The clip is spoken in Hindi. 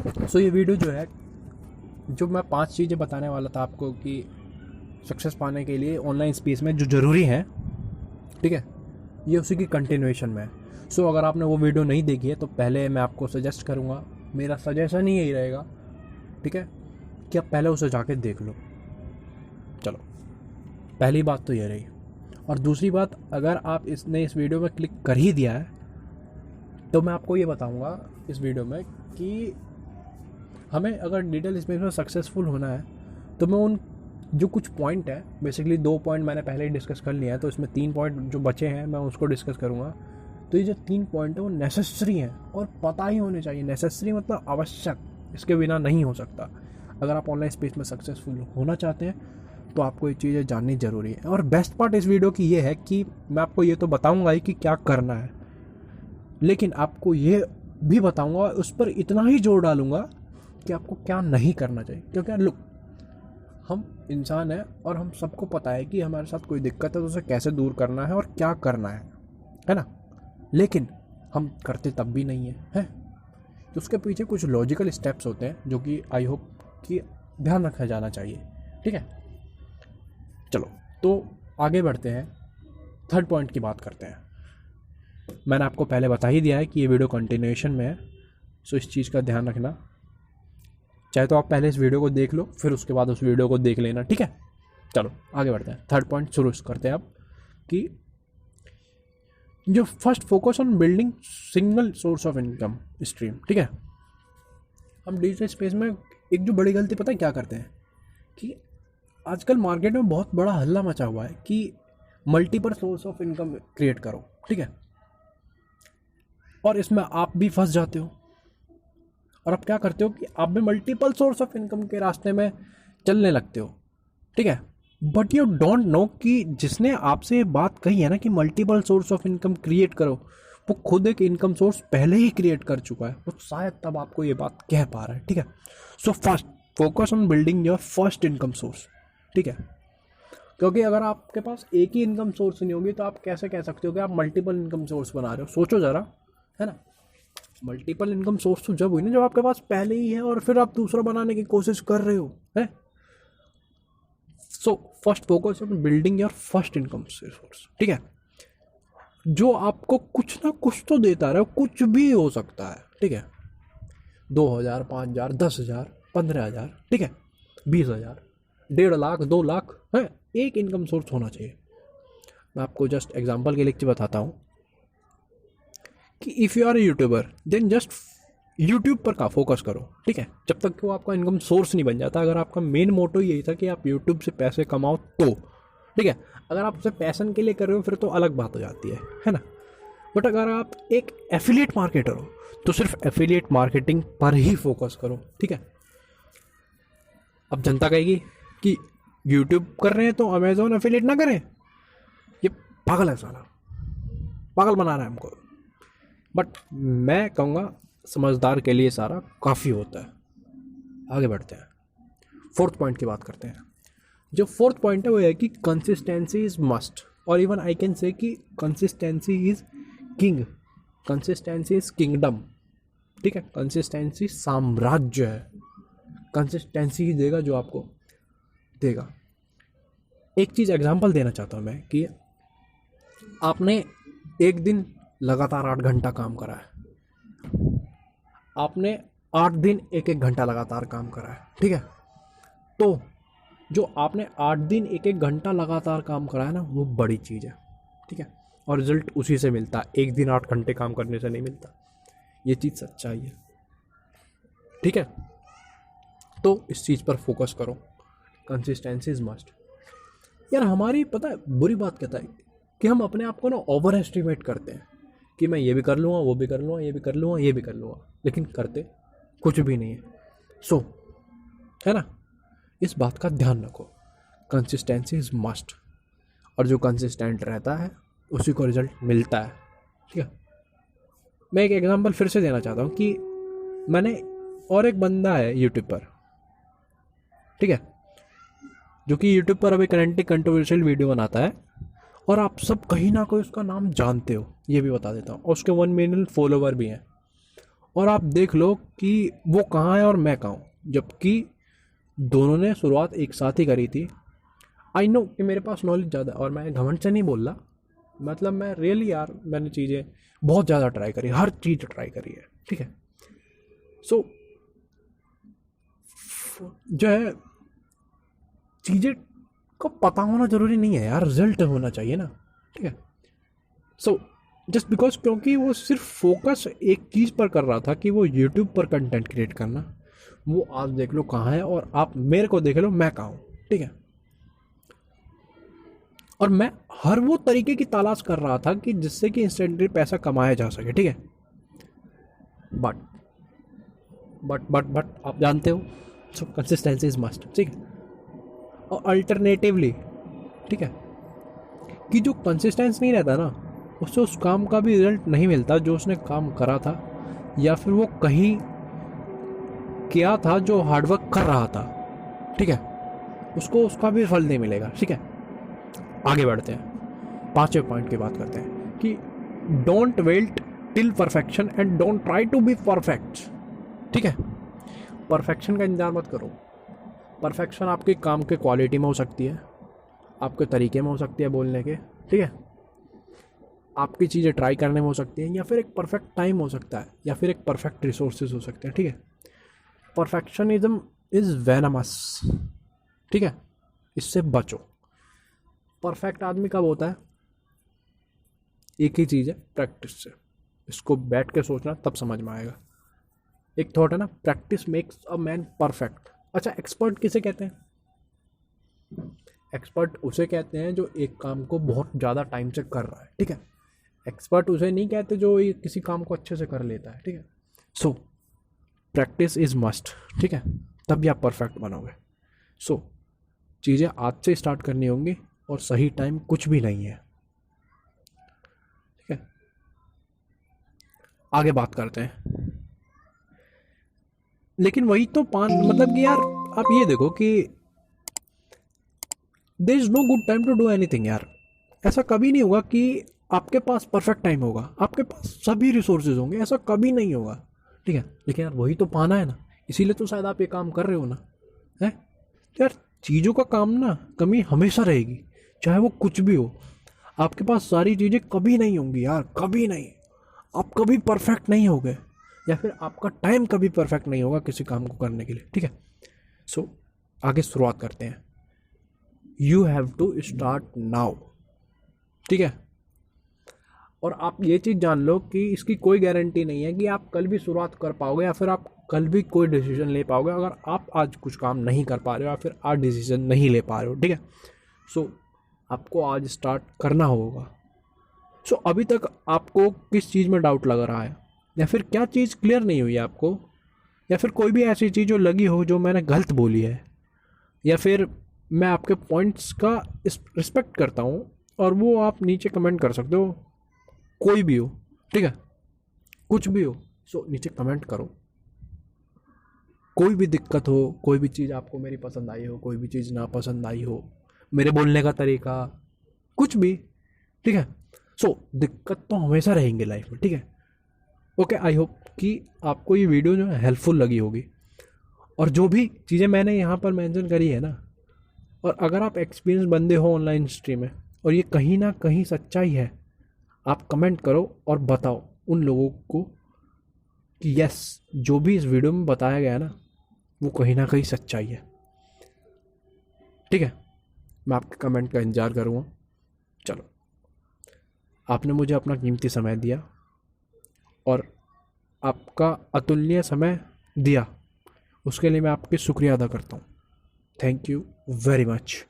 सो ये वीडियो जो है, जो मैं 5 चीज़ें बताने वाला था आपको कि सक्सेस पाने के लिए ऑनलाइन स्पेस में जो ज़रूरी है, ठीक है, ये उसी की कंटिन्यूएशन में है। सो अगर आपने वो वीडियो नहीं देखी है तो पहले मैं आपको सजेस्ट करूँगा, मेरा सजेशन ही यही रहेगा, ठीक है, कि आप पहले उसे जाके देख लो। चलो, पहली बात तो ये रही। और दूसरी बात, अगर आप इस वीडियो में क्लिक कर ही दिया है तो मैं आपको ये बताऊंगा इस वीडियो में कि हमें अगर डिजिटल स्पेस में सक्सेसफुल होना है तो मैं उन जो कुछ पॉइंट है, बेसिकली 2 पॉइंट मैंने पहले ही डिस्कस कर लिया है, तो इसमें 3 पॉइंट जो बचे हैं मैं उसको डिस्कस करूँगा। तो ये जो 3 पॉइंट है वो नेसेसरी हैं और पता ही होने चाहिए। नेसेसरी मतलब आवश्यक, इसके बिना नहीं हो सकता। अगर आप ऑनलाइन स्पेस में सक्सेसफुल होना चाहते हैं तो आपको ये चीज़ें जाननी ज़रूरी है। और बेस्ट पार्ट इस वीडियो की ये है कि मैं आपको ये तो बताऊँगा ही कि क्या करना है, लेकिन आपको ये भी बताऊँगा, उस पर इतना ही जोर डालूँगा कि आपको क्या नहीं करना चाहिए। क्योंकि लुक, हम इंसान हैं और हम सबको पता है कि हमारे साथ कोई दिक्कत है तो उसे कैसे दूर करना है और क्या करना है ना। लेकिन हम करते तब भी नहीं है तो उसके पीछे कुछ लॉजिकल स्टेप्स होते हैं जो कि आई होप कि ध्यान रखा जाना चाहिए, ठीक है। चलो तो आगे बढ़ते हैं, थर्ड पॉइंट की बात करते हैं। मैंने आपको पहले बता ही दिया है कि ये वीडियो कंटिन्यूएशन में है, सो इस चीज़ का ध्यान रखना। चाहे तो आप पहले इस वीडियो को देख लो, फिर उसके बाद उस वीडियो को देख लेना, ठीक है। चलो आगे बढ़ते हैं, थर्ड पॉइंट शुरू करते हैं अब कि जो first, focus on building single source of income stream, ठीक है। हम डिजिटल स्पेस में एक जो बड़ी गलती पता है क्या करते हैं कि आजकल मार्केट में बहुत बड़ा हल्ला मचा हुआ है कि multiple source of income create करो, ठीक है, और इसमें आप भी फंस जाते हो। और आप क्या करते हो कि आप भी मल्टीपल सोर्स ऑफ इनकम के रास्ते में चलने लगते हो, ठीक है। बट यू डोंट नो कि जिसने आपसे बात कही है ना कि multiple source of income create करो, वो खुद एक इनकम सोर्स पहले ही क्रिएट कर चुका है, वो शायद तब आपको ये बात कह पा रहा है, ठीक है। So first focus on building your first income source, ठीक है। क्योंकि अगर आपके पास एक ही इनकम सोर्स नहीं होगी तो आप कैसे कह सकते हो कि आप मल्टीपल इनकम सोर्स बना रहे हो। सोचो ज़रा, है ना। मल्टीपल इनकम सोर्स तो जब हुई ना जब आपके पास पहले ही है और फिर आप दूसरा बनाने की कोशिश कर रहे हो, है। So first focus on building your first income source, ठीक है, जो आपको कुछ ना कुछ तो देता रहे, कुछ भी हो सकता है, ठीक है। 2,000, 5,000, 10,000, 15,000, ठीक है, 20,000, 1.5 लाख, 2 लाख है, एक इनकम सोर्स होना चाहिए। मैं आपको जस्ट एग्जांपल के लिए बताता हूँ कि if you are a YouTuber then just YouTube पर का फोकस करो, ठीक है, जब तक कि वो आपका इनकम सोर्स नहीं बन जाता। अगर आपका मेन मोटो यही था कि आप यूट्यूब से पैसे कमाओ तो, ठीक है। अगर आप उसे पैशन के लिए कर रहे हो फिर तो अलग बात हो जाती है ना। बट अगर आप एक एफिलिएट मार्केटर हो तो सिर्फ एफिलिएट मार्केटिंग पर ही फोकस करो, ठीक है। अब जनता कहेगी कि यूट्यूब कर रहे हैं तो अमेजोन एफिलिएट ना करें, ये पागल है साला, पागल बना रहा है हमको। बट मैं कहूँगा समझदार के लिए सारा काफ़ी होता है। आगे बढ़ते हैं, फोर्थ पॉइंट की बात करते हैं। जो फोर्थ पॉइंट है वो है कि कंसिस्टेंसी इज़ मस्ट, और इवन आई कैन से कि consistency is king, consistency is kingdom, ठीक है। कंसिस्टेंसी साम्राज्य है, कंसिस्टेंसी ही देगा जो आपको देगा। एक चीज़ एग्जांपल देना चाहता हूँ मैं कि आपने एक दिन लगातार 8 घंटा काम करा है, आपने 8 दिन 1-1 घंटा लगातार काम करा है, ठीक है। तो जो आपने 8 दिन 1-1 घंटा लगातार काम करा है ना, वो बड़ी चीज़ है, ठीक है। और रिजल्ट उसी से मिलता है, एक दिन 8 घंटे काम करने से नहीं मिलता। ये चीज़ सच्चाई है, ठीक है। तो इस चीज़ पर फोकस करो, कंसिस्टेंसी इज मस्ट। यार हमारी पता है बुरी बात कहता है कि हम अपने आप को ना ओवर एस्टिमेट करते हैं कि मैं ये भी कर लूँगा, वो भी कर लूँगा, ये भी कर लूँगा, ये भी कर लूँगा, लेकिन करते कुछ भी नहीं है। सो है ना, इस बात का ध्यान रखो, कंसिस्टेंसी इज मस्ट, और जो कंसिस्टेंट रहता है उसी को रिजल्ट मिलता है, ठीक है। मैं एक एग्जांपल फिर से देना चाहता हूँ कि मैंने और एक बंदा है यूट्यूब पर, ठीक है, जो कि यूट्यूब पर अभी करंटली कंट्रोवर्शियल वीडियो बनाता है, और आप सब कहीं ना कहीं उसका नाम जानते हो, ये भी बता देता हूँ। और उसके 1 मिलियन फॉलोवर भी हैं, और आप देख लो कि वो कहाँ है और मैं कहाँ हूँ, जबकि दोनों ने शुरुआत एक साथ ही करी थी। आई नो कि मेरे पास नॉलेज ज़्यादा है, और मैं घमंड से नहीं बोल रहा, मतलब मैं रियली यार मैंने चीज़ें बहुत ज़्यादा ट्राई करी, हर चीज़ ट्राई करी है, ठीक है। सो जो है चीज़ें को पता होना ज़रूरी नहीं है यार, रिजल्ट होना चाहिए ना, ठीक है। सो जस्ट बिकॉज क्योंकि वो सिर्फ फोकस एक चीज़ पर कर रहा था कि वो यूट्यूब पर कंटेंट क्रिएट करना, वो आज देख लो कहाँ है, और आप मेरे को देख लो मैं कहाँ हूँ, ठीक है। और मैं हर वो तरीके की तलाश कर रहा था कि जिससे कि इंस्टेंटली पैसा कमाया जा सके, ठीक है। बट बट आप जानते हो, सो कंसिस्टेंसी इज मस्ट, ठीक है। और अल्टरनेटिवली, ठीक है, कि जो कंसिस्टेंस नहीं रहता ना, उससे उस काम का भी रिजल्ट नहीं मिलता जो उसने काम करा था, या फिर वो कहीं किया था जो हार्डवर्क कर रहा था, ठीक है, उसको उसका भी फल नहीं मिलेगा, ठीक है। आगे बढ़ते हैं, 5वें पॉइंट की बात करते हैं कि don't wait till perfection and don't try to be perfect, ठीक है। परफेक्शन का इंतजार मत करो। परफेक्शन आपके काम के क्वालिटी में हो सकती है, आपके तरीके में हो सकती है बोलने के, ठीक है, आपकी चीज़ें ट्राई करने में हो सकती हैं, या फिर एक परफेक्ट टाइम हो सकता है, या फिर एक परफेक्ट रिसोर्सेज हो सकते हैं, ठीक है। परफेक्शनिज्म इज़ वेनमस, ठीक है, इससे बचो। परफेक्ट आदमी कब होता है? एक ही चीज़ है, प्रैक्टिस से। इसको बैठ के सोचना तब समझ में आएगा। एक थॉट है ना, practice makes a man perfect. अच्छा, एक्सपर्ट किसे कहते हैं? एक्सपर्ट उसे कहते हैं जो एक काम को बहुत ज़्यादा टाइम से कर रहा है, ठीक है। एक्सपर्ट उसे नहीं कहते जो किसी काम को अच्छे से कर लेता है, ठीक है। सो प्रैक्टिस इज़ मस्ट, ठीक है, तभी आप परफेक्ट बनोगे। सो चीज़ें आज से स्टार्ट करनी होंगी, और सही टाइम कुछ भी नहीं है, ठीक है। आगे बात करते हैं, लेकिन वही तो मतलब कि यार आप ये देखो कि there is no good time to do anything यार। ऐसा कभी नहीं होगा कि आपके पास परफेक्ट टाइम होगा, आपके पास सभी रिसोर्सेज होंगे, ऐसा कभी नहीं होगा, ठीक है। लेकिन यार वही तो पाना है ना, इसीलिए तो शायद आप ये काम कर रहे हो ना, है यार। चीज़ों का काम ना कमी हमेशा रहेगी, चाहे वो कुछ भी हो। आपके पास सारी चीज़ें कभी नहीं होंगी यार, कभी नहीं। आप कभी परफेक्ट नहीं होगे, या फिर आपका टाइम कभी परफेक्ट नहीं होगा किसी काम को करने के लिए, ठीक है। सो आगे शुरुआत करते हैं। You have to start now, ठीक है। और आप ये चीज़ जान लो कि इसकी कोई गारंटी नहीं है कि आप कल भी शुरुआत कर पाओगे, या फिर आप कल भी कोई डिसीजन ले पाओगे, अगर आप आज कुछ काम नहीं कर पा रहे हो, या फिर आज डिसीजन नहीं ले पा रहे हो, ठीक है। सो आपको आज स्टार्ट करना होगा। सो अभी तक आपको किस चीज़ में डाउट लग रहा है, या फिर क्या चीज़ क्लियर नहीं हुई है आपको, या फिर कोई भी ऐसी चीज़ जो लगी हो जो मैंने गलत बोली है, या फिर मैं आपके पॉइंट्स का रिस्पेक्ट करता हूँ, और वो आप नीचे कमेंट कर सकते हो, कोई भी हो, ठीक है, कुछ भी हो। सो नीचे कमेंट करो। कोई भी दिक्कत हो, कोई भी चीज़ आपको मेरी पसंद आई हो, कोई भी चीज़ ना पसंद आई हो, मेरे बोलने का तरीका, कुछ भी, ठीक है। सो दिक्कत तो हमेशा रहेंगे लाइफ में, ठीक है। ओके, आई होप कि आपको ये वीडियो जो है हेल्पफुल लगी होगी, और जो भी चीज़ें मैंने यहाँ पर मेंशन करी है ना, और अगर आप एक्सपीरियंस बंदे हो ऑनलाइन स्ट्रीम में, और ये कहीं ना कहीं सच्चाई है, आप कमेंट करो और बताओ उन लोगों को कि यस, जो भी इस वीडियो में बताया गया है ना, वो कहीं ना कहीं सच्चाई है, ठीक है। मैं आपके कमेंट का इंतज़ार करूँगा। चलो, आपने मुझे अपना कीमती समय दिया, और आपका अतुलनीय समय दिया, उसके लिए मैं आपकी शुक्रिया अदा करता हूँ। Thank you very much.